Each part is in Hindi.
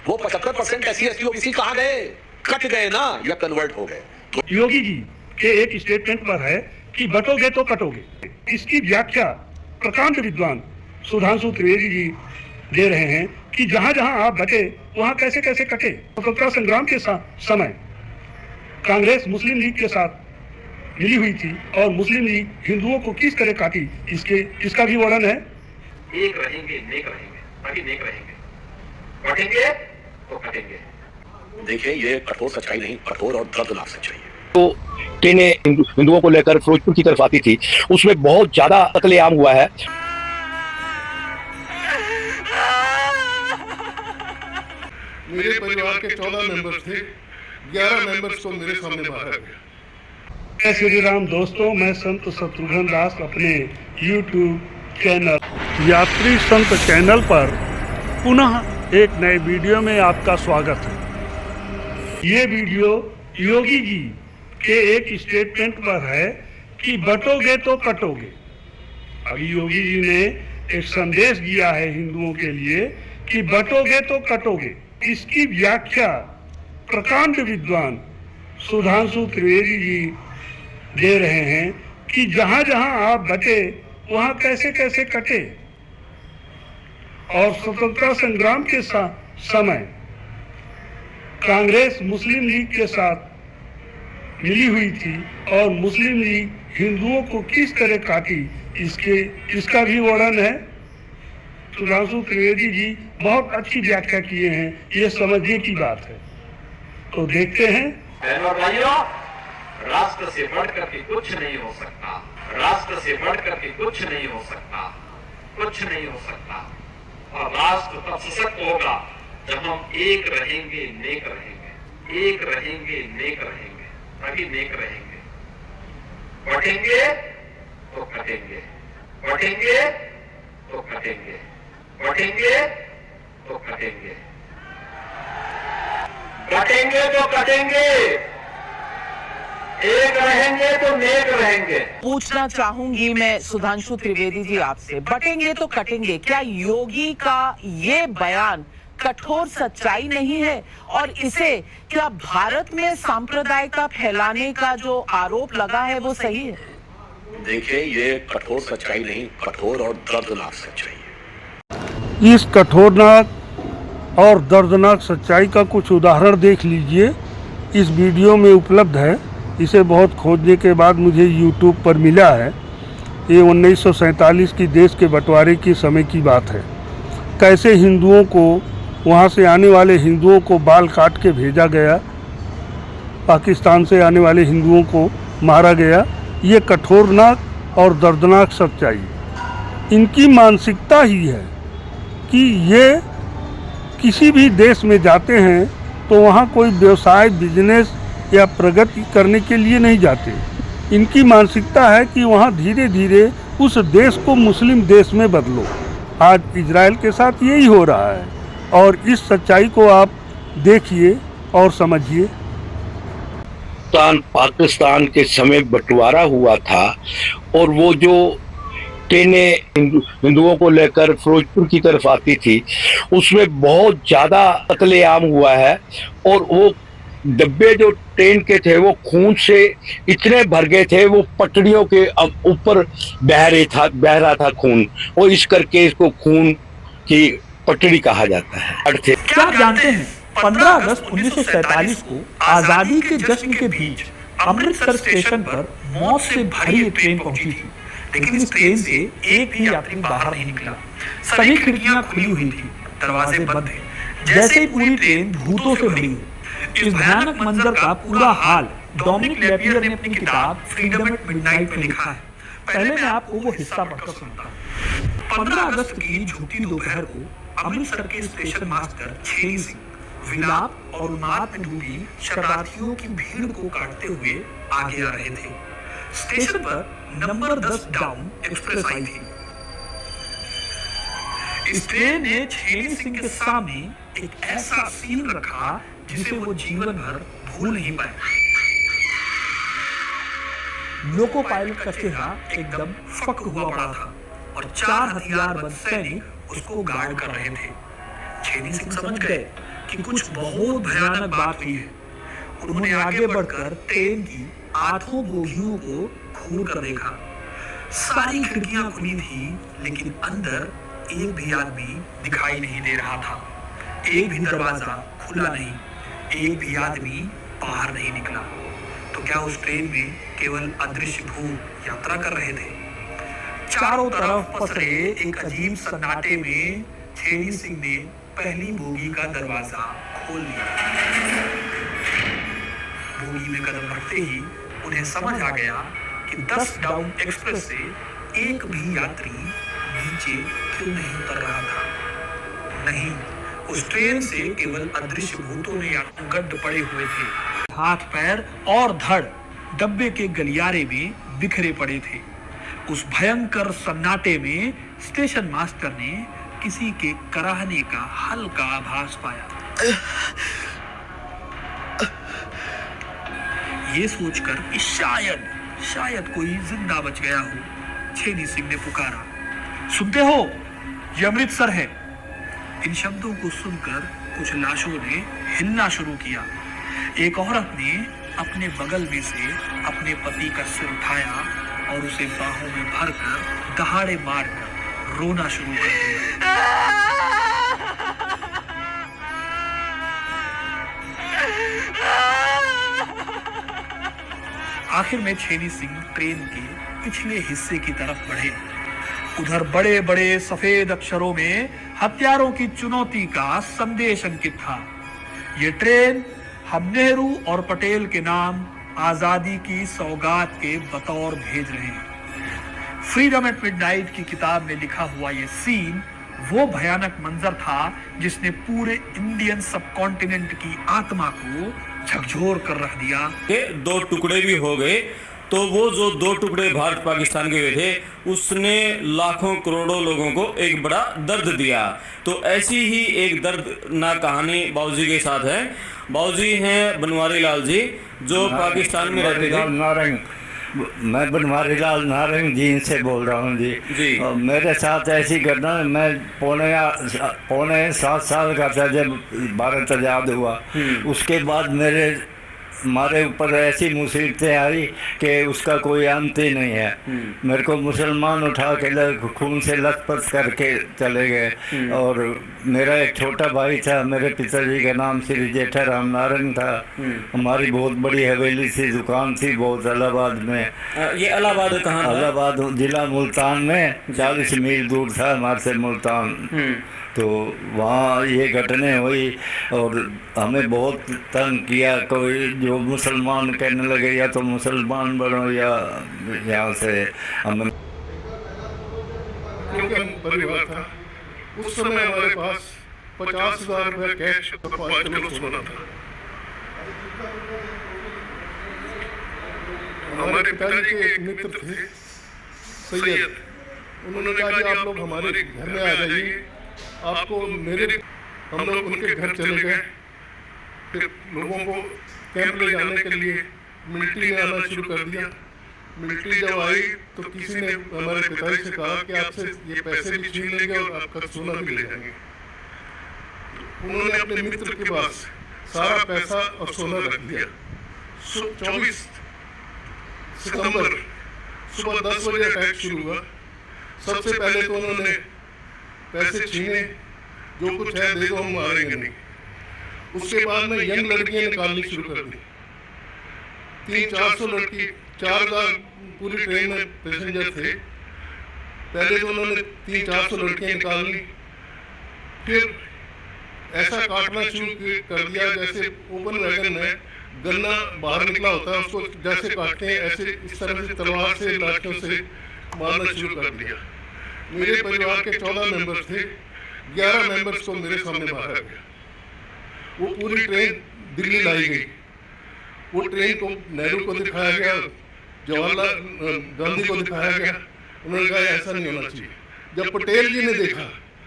वो 75% SC OBC कहाँ गए? कट गए ना या कन्वर्ट हो गए? योगी जी के एक स्टेटमेंट पर है कि बटोगे तो कटोगे। इसकी व्याख्या प्रकांड विद्वान सुधांशु त्रिवेदी जी दे रहे हैं कि जहां जहां आप बटे वहां कैसे कैसे कटे। स्वतंत्रता संग्राम के समय कांग्रेस मुस्लिम लीग के साथ मिली हुई थी और मुस्लिम लीग हिंदुओं को किस तरह काटी, इसका भी वर्णन है। एक रहेंगे नेक रहेंगे, बाकी नेक रहेंगे, कटेंगे तो कटेंगे। देखिए, ये कठोर सच्चाई नहीं, कठोर और दर्दनाक सच्चाई है। तो ट्रेनें हिंदुओं को लेकर फिरोजपुर की तरफ आती थी, उसमें बहुत ज्यादा कत्लेआम हुआ है। मेरे परिवार के 14 मेंबर्स थे, 11 मेंबर्स को मेरे सामने मारा गया। जय श्री राम दोस्तों, मैं संत शत्रुघ्न दास अपने YouTube चैनल यात्री संत चैनल पर पुनः एक नए वीडियो में आपका स्वागत है। ये वीडियो योगी जी के एक स्टेटमेंट पर है कि बटोगे तो कटोगे। अभी योगी जी ने एक संदेश दिया है हिंदुओं के लिए कि बटोगे तो कटोगे। इसकी व्याख्या प्रकांड विद्वान सुधांशु त्रिवेदी जी दे रहे हैं कि जहां जहां आप बटे वहां कैसे कैसे कटे। और स्वतंत्रता संग्राम के समय कांग्रेस मुस्लिम लीग के साथ मिली हुई थी और मुस्लिम लीग हिंदुओं को किस तरह काटी, इसका भी वर्णन है। सुधांशु त्रिवेदी जी बहुत अच्छी व्याख्या किए हैं, ये समझने की बात है। तो देखते हैं। बहनों और भाइयों, राष्ट्र से बढ़कर के कुछ नहीं हो सकता, राष्ट्र से बढ़कर के कुछ नहीं हो सकता, कुछ नहीं हो सकता। और राष्ट्र तब सशक्त होगा जब हम एक रहेंगे नेक रहेंगे, एक रहेंगे नेक रहेंगे, तभी नेक रहेंगे। बढ़ेंगे तो कटेंगे, बढ़ेंगे तो कटेंगे, बढ़ेंगे तो कटेंगे, कटेंगे तो कटेंगे, एक रहेंगे तो नेक रहेंगे। पूछना चाहूंगी मैं सुधांशु त्रिवेदी जी आपसे, बटेंगे तो कटेंगे, क्या योगी का ये बयान कठोर सच्चाई नहीं है? और इसे क्या भारत में सांप्रदायिकता फैलाने का जो आरोप लगा है वो सही है? देखिए, ये कठोर सच्चाई नहीं, कठोर और दर्दनाक सच्चाई है। इस कठोरनाक और दर्दनाक सच्चाई का कुछ उदाहरण देख लीजिए, इस वीडियो में उपलब्ध है। इसे बहुत खोजने के बाद मुझे YouTube पर मिला है। ये 1947 की देश के बंटवारे के समय की बात है। कैसे हिंदुओं को, वहाँ से आने वाले हिंदुओं को बाल काट के भेजा गया, पाकिस्तान से आने वाले हिंदुओं को मारा गया। ये कठोरनाक और दर्दनाक सच्चाई इनकी मानसिकता ही है कि ये किसी भी देश में जाते हैं तो वहाँ कोई व्यवसाय, बिजनेस या प्रगति करने के लिए नहीं जाते। इनकी मानसिकता है कि वहाँ धीरे धीरे उस देश को मुस्लिम देश में बदलो। आज इजराइल के साथ यही हो रहा है और इस सच्चाई को आप देखिए और समझिए। पाकिस्तान के समय बंटवारा हुआ था और वो जो ट्रेनें हिंदुओं को लेकर फिरोजपुर की तरफ आती थी, उसमें बहुत ज़्यादा कत्लेआम हुआ है। और वो डब्बे जो ट्रेन के थे वो खून से इतने भर गए थे, वो पटड़ियों के ऊपर बह रहा था खून, और इस करके इसको खून की पटड़ी कहा जाता है। क्या आप जानते हैं 15 अगस्त 1947 को आजादी के जश्न के बीच अमृतसर स्टेशन पर मौत से भरी एक ट्रेन पहुंची थी, लेकिन इस ट्रेन से एक भी यात्री बाहर नहीं निकला। सभी खिड़कियां खुली हुई थी, दरवाजे बंद थे, जैसे ही पूरी ट्रेन भूतों से भरी हो। इस भयानक मंजर का पूरा हाल डोमिनिक लेपियर ने अपनी किताब फ्रीडम एट मिडनाइट में लिखा है। पहले मैं आपको वो हिस्सा पढ़कर सुनाता हूँ। 15 अगस्त की झूठी दोपहर को अमृतसर के स्टेशन मास्टर छेनी सिंह विलाप और उन्माद में डूबी शरणार्थियों की भीड़ को काटते हुए आगे आ रहे थे। स्टेशन पर नंबर 10 डाउन एक्सप्रेस आई थी। इस ट्रेन ने छेनी सिंह के सामने एक ऐसा सीन रखा जिसे वो जीवन भर भूल नहीं पाए। लोको पायलट का चेहरा एकदम फक हुआ पड़ा था और 4 हथियारबंद सैनिक उसको गार्ड कर रहे थे। छेनी सिंह समझ गए कि कुछ बहुत भयानक बात हुई है। उन्होंने आगे बढ़कर ट्रेन की 8 बोगियों को घूर कर देखा। सारी खिड़कियां खुली थी, लेकिन अंदर एक भी आदमी दिखाई नहीं दे रहा था। एक भी दरवाजा खुला नहीं, एक भी आदमी बाहर नहीं निकला। तो क्या उस ट्रेन में केवल अदृश्य भूत यात्रा कर रहे थे? चारों तरफ पसरे एक अजीब सन्नाटे में छेड़ी सिंह ने पहली बोगी का दरवाजा खोल लिया। बोगी में कदम रखते ही उन्हें समझ आ गया कि 10 डाउन एक्सप्रेस से एक भी यात्री नीचे क्यों नहीं उतर रहा था। नहीं, उस ट्रेन से केवल अदृश्य भूतों ने गड्ढ पड़े हुए थे। हाथ पैर और धड़ डब्बे के गलियारे में बिखरे पड़े थे। उस भयंकर सन्नाटे में स्टेशन मास्टर ने किसी के कराहने का हल्का आभास पाया। ये सोचकर कि शायद कोई जिंदा बच गया हो, छेनी सिंह ने पुकारा, सुनते हो, ये अमृतसर है। इन शब्दों को सुनकर कुछ लाशों ने हिलना शुरू किया। एक औरत ने अपने बगल में से अपने पति का सिर उठाया और उसे बाहों में भरकर दहाड़े मारकर रोना शुरू कर दिया। आखिर में छेनी सिंह ट्रेन के पिछले हिस्से की तरफ बढ़े। उधर बड़े बड़े सफेद अक्षरों में हथियारों की चुनौती का संदेश अंकित था। ये ट्रेन हम नेहरू और पटेल के नाम आजादी की सौगात के बतौर भेज रहे हैं। फ्रीडम एट मिडनाइट की किताब में लिखा हुआ ये सीन वो भयानक मंजर था जिसने पूरे इंडियन सबकॉन्टिनेंट की आत्मा को झकझोर कर रख दिया। 2 टुकड़े भी हो गए, तो वो जो 2 टुकड़े भारत पाकिस्तान के हुए थे उसने लाखों करोड़ों लोगों को एक बड़ा दर्द दिया। तो ऐसी ही एक दर्दनाक कहानी बाबूजी के साथ है। बाबूजी हैं बनवारी लाल जी, जो पाकिस्तान में रहते थे। मैं बनवारी लाल नारंग जी से बोल रहा हूँ जी। मेरे साथ ऐसी घटना, मैं पौने 7 साल का था जब भारत आज़ाद हुआ। उसके बाद हमारे ऊपर ऐसी मुसीबतें आई कि उसका कोई अंत ही नहीं है। मेरे को मुसलमान उठा के खून से लथपथ करके चले गए। और मेरा एक छोटा भाई था, मेरे पिताजी का नाम श्री जेठाराम नारंग था। हमारी बहुत बड़ी हवेली थी, दुकान थी बहुत इलाहाबाद में। ये इलाहाबाद कहाँ? इलाहाबाद जिला मुल्तान में, 40 मील दूर था हमारे से मुल्तान। तो वहाँ ये घटना हुई और हमें बहुत तंग किया। कोई जो मुसलमान कहने लगे या तो मुसलमान बनो या यहाँ से हम। परिवार था उस समय, हमारे पास 50,000 रुपये कैश और 5 किलो सोना था। हमारे पिताजी के एक मित्र थे सैयद, उन्होंने कहा कि आप लोग हमारे घर में आ जाइए, आपको हम लोग उनके घर चले गए। फिर लोगों को कैंप ले जाने के लिए मिलिट्री ने आना शुरू कर दिया। मिलिट्री जब आई तो किसी ने हमारे पिताजी से कहा कि आपसे ये पैसे भी छीन लेंगे और आपका सोना भी ले जाएंगे। उन्होंने अपने मित्र के पास सारा पैसा और सोना रख दिया। 24 सितंबर सुबह 10 बजे अटैक शुरू हुआ। सबसे पहले तो उन्होंने पैसे छीने, जो कुछ है दे दो, हम मारेंगे नहीं। उसके बाद में यंग लड़कियां निकालनी शुरू कर दी। 300-400 लड़की, 4000 पूरी ट्रेन में पैसेंजर थे। पहले तो उन्होंने 300-400 लड़कियां निकाल ली। फिर ऐसा काटना शुरू कर दिया जैसे ओपन वैगन में गन्ना बाहर निकला होता है, उसको जैसे काटते हैं ऐसे इस तरह से तलवार से लाठियों से मारना शुरू कर दिया। मेरे परिवार के 14 मेंबर थे, 11 मेंबर्स को मेरे सामने मारा गया। वो पूरी ट्रेन दिल्ली लाई गई। वो ट्रेन को नेहरू को दिखाया गया, जवाहरलाल गांधी को दिखाया गया। उन्होंने कहा ऐसा नहीं होना चाहिए। जब पटेल जी ने देखा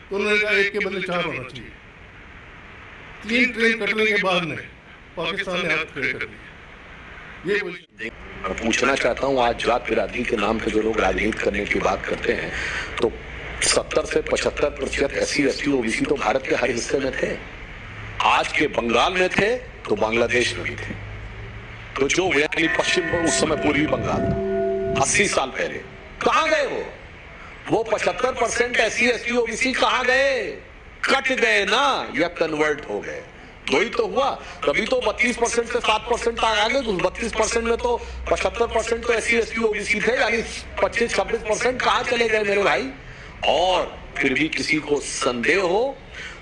तो उन्होंने कहा 1 के बदले 4 होना चाहिए। 3 ट्रेन कटने के बाद में पाकिस्तान ने हाथ खड़े कर दिए। ये पूछना चाहता हूँ, आज जात बिरादरी के नाम पे जो लोग राजनीति करने की बात करते हैं, तो 70 से 75% SC, ST, OBC तो भारत के हर हिस्से में थे। आज के बंगाल में थे तो बांग्लादेश में भी थे। तो जो यानी पश्चिम उस समय पूर्वी बंगाल 80 साल पहले कहां गए वो 75% SC ST OBC कहां गए? कट गए ना, या कन्वर्ट हो गए। दो ही तो हुआ, तभी तो 32% से 7% आ गए। तो 32% में तो 75% तो SC ST OBC थे, यानी 25-26% कहां चले गए मेरे भाई? और फिर भी किसी को संदेह हो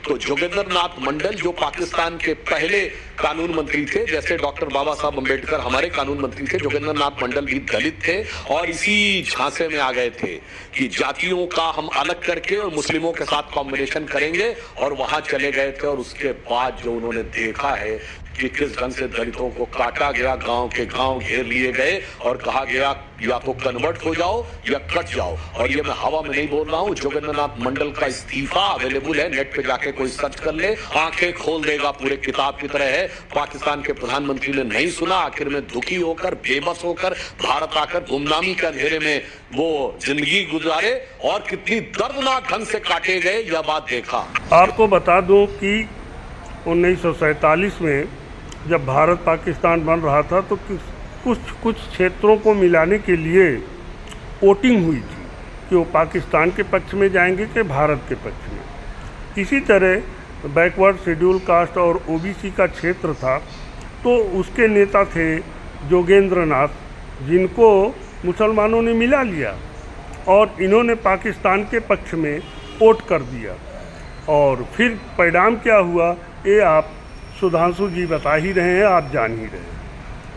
तो जोगेंद्र नाथ मंडल जो पाकिस्तान के पहले कानून मंत्री थे, जैसे डॉक्टर बाबा साहब अम्बेडकर हमारे कानून मंत्री थे, जोगेंद्र नाथ मंडल भी दलित थे और इसी झांसे में आ गए थे कि जातियों का हम अलग करके और मुस्लिमों के साथ कॉम्बिनेशन करेंगे, और वहां चले गए थे। और उसके बाद जो उन्होंने देखा है कि किस ढंग से दलितों को काटा गया, गांव के गांव घेर लिए गए और कहा गया या तो कन्वर्ट हो जाओ या कट जाओ। और ये मैं हवा में नहीं बोल रहा हूं, जोगेंद्र नाथ मंडल का इस्तीफा अवेलेबल है, नेट पे जाके कोई सर्च कर ले, आंखें खोल देगा, पूरे किताब की तरह है। पाकिस्तान के प्रधानमंत्री ने नहीं सुना, आखिर में दुखी होकर बेबस होकर भारत आकर गुमनामी के अंधेरे में वो जिंदगी गुजारे और कितनी दर्दनाक ढंग से काटे गए, यह बात देखा। आपको बता दूं कि 1947 में जब भारत पाकिस्तान बन रहा था तो कुछ क्षेत्रों को मिलाने के लिए वोटिंग हुई थी कि वो पाकिस्तान के पक्ष में जाएंगे कि भारत के पक्ष में। इसी तरह बैकवर्ड शेड्यूल कास्ट और OBC का क्षेत्र था, तो उसके नेता थे जोगेंद्र नाथ, जिनको मुसलमानों ने मिला लिया और इन्होंने पाकिस्तान के पक्ष में वोट कर दिया। और फिर परिणाम क्या हुआ ये आप सुधांशु जी बता ही रहे हैं, आप जान ही रहे हैं।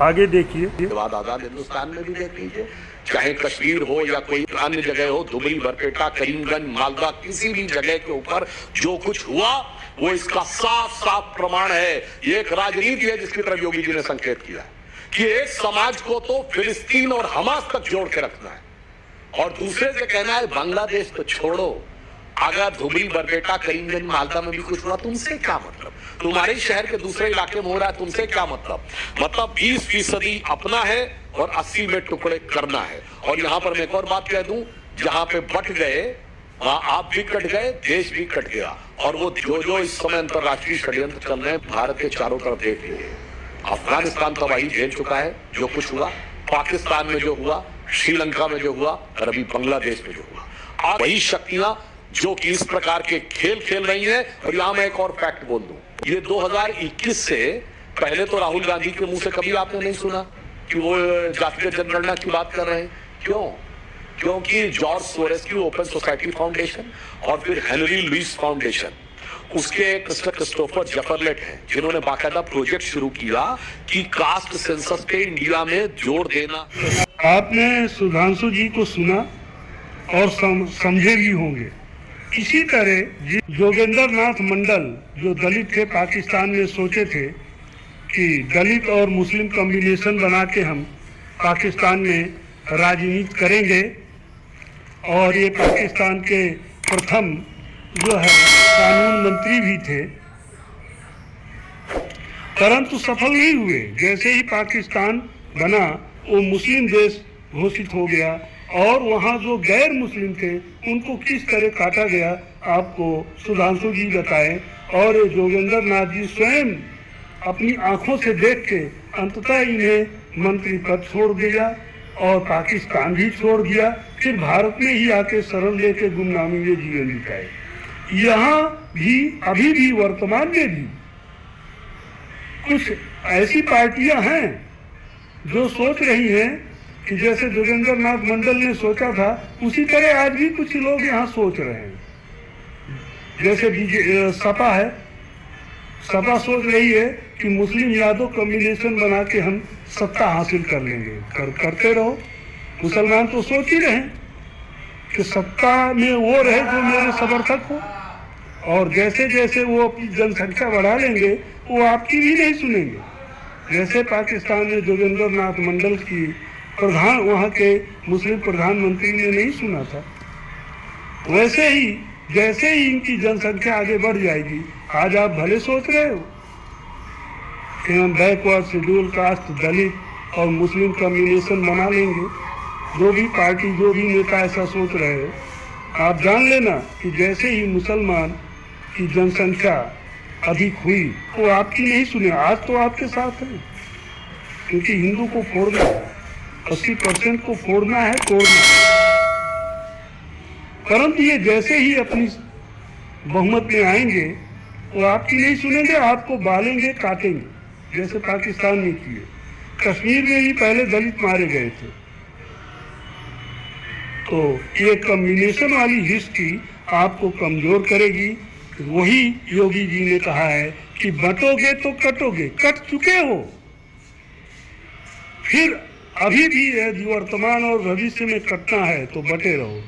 आगे देखिए। बाद आजाद हिंदुस्तान में भी देख लीजिए, चाहे कश्मीर हो या कोई अन्य जगह हो, धुबरी, बरपेटा, करीमगंज, मालदा, किसी भी जगह के ऊपर जो कुछ हुआ वो इसका साफ साफ प्रमाण है। ये एक राजनीति है जिसकी तरफ योगी जी ने संकेत किया कि एक समाज को तो फिलिस्तीन और हमास तक जोड़ के रखना है और दूसरे से कहना है बांग्लादेश तो छोड़ो। अगर धुबरी, बरपेटा, करीमगंज, मालदा में भी कुछ हुआ तुमसे क्या मतलब? तुम्हारे शहर के दूसरे इलाके में हो रहा है, तुमसे क्या मतलब? मतलब 20% अपना है और 80 में टुकड़े करना है। और यहां पर मैं एक और बात कह दूं, जहां पे बट गए वहां आप भी कट गए, देश भी कट गया। और वो जो इस समय अंतरराष्ट्रीय षड्यंत्र चल रहे हैं भारत के चारों तरफ देख लीजिए। अफगानिस्तान तबाही झेल चुका है, जो कुछ हुआ, पाकिस्तान में जो हुआ, श्रीलंका में जो हुआ और अभी बांग्लादेश में जो हुआ, आज वही शक्तियां जो कि इस प्रकार के खेल खेल रही हैं। और यहां मैं एक और फैक्ट बोल दूं, ये 2021 से पहले तो राहुल गांधी के मुंह से कभी आपने नहीं सुना कि वो जातिगत जनगणना की बात कर रहे हैं। क्यों? क्योंकि जॉर्ज सोरेस की ओपन सोसाइटी फाउंडेशन और फिर हेनरी लुइस फाउंडेशन, उसके एक मिस्टर क्रिस्टोफर जफरलेट हैं जिन्होंने बाकायदा प्रोजेक्ट शुरू किया कि कास्ट सेंसस पे इंडिया में जोड़ देना। आपने सुधांशु जी को सुना और समझे भी होंगे। इसी तरह जोगेंद्र नाथ मंडल जो दलित थे, पाकिस्तान में सोचे थे कि दलित और मुस्लिम कॉम्बिनेशन बना के हम पाकिस्तान में राजनीति करेंगे और ये पाकिस्तान के प्रथम जो है कानून मंत्री भी थे, परंतु सफल नहीं हुए। जैसे ही पाकिस्तान बना वो मुस्लिम देश घोषित हो गया और वहाँ जो गैर मुस्लिम थे उनको किस तरह काटा गया आपको सुधांशु जी बताएं। और जोगेंद्र नाथ जी स्वयं अपनी आंखों से देख के अंततः इन्हें मंत्री पद छोड़ दिया और पाकिस्तान भी छोड़ दिया, फिर भारत में ही आके शरण लेके गुमनामी में जीवन बिताए। यहाँ भी अभी भी वर्तमान में भी कुछ ऐसी पार्टियां हैं जो सोच रही हैं कि जैसे जोगेंद्र नाथ मंडल ने सोचा था उसी तरह आज भी कुछ लोग यहाँ सोच रहे हैं। जैसे सपा है, सपा सोच रही है कि मुस्लिम यादव कॉम्बिनेशन बना के हम सत्ता हासिल कर लेंगे। करते रहो, मुसलमान तो सोच ही रहे कि सत्ता में वो रहे जो मेरे समर्थक हो, और जैसे जैसे वो अपनी जनसंख्या बढ़ा लेंगे वो आपकी भी नहीं सुनेंगे। जैसे पाकिस्तान में जोगेंद्र नाथ मंडल की प्रधान वहाँ के मुस्लिम प्रधानमंत्री ने नहीं सुना था, वैसे ही जैसे ही इनकी जनसंख्या आगे बढ़ जाएगी, आज आप भले सोच रहे हो कि हम बैकवर्ड शेड्यूल कास्ट, दलित और मुस्लिम कॉम्बिनेशन बना लेंगे। जो भी पार्टी, जो भी नेता ऐसा सोच रहे हो, आप जान लेना कि जैसे ही मुसलमान की जनसंख्या अधिक हुई वो आपकी नहीं सुने, आज तो आपके साथ है, क्योंकि हिंदू को फोड़ना है, 80% को फोड़ना है, तोड़ना है। परंतु ये जैसे ही अपनी बहुमत में आएंगे वो आपकी नहीं सुनेंगे, आपको बालेंगे, काटेंगे, जैसे पाकिस्तान ने किए। कश्मीर में भी पहले दलित मारे गए थे। तो ये कम्बिनेशन वाली हिस्ट्री आपको कमजोर करेगी। वही योगी जी ने कहा है कि बंटोगे तो कटोगे, कट चुके हो, फिर अभी भी यदि वर्तमान और भविष्य में कटना है तो बटे रहो,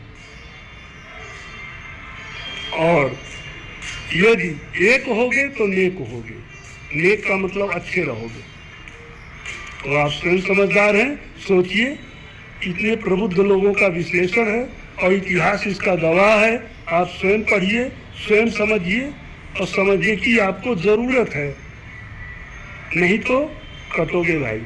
और यदि एक होगे तो नेक होगे। नेक का मतलब अच्छे रहोगे। तो आप स्वयं समझदार हैं, सोचिए, इतने प्रबुद्ध लोगों का विश्लेषण है और इतिहास इसका गवाह है। आप स्वयं पढ़िए, स्वयं समझिए और समझिए कि आपको जरूरत है, नहीं तो कटोगे भाई।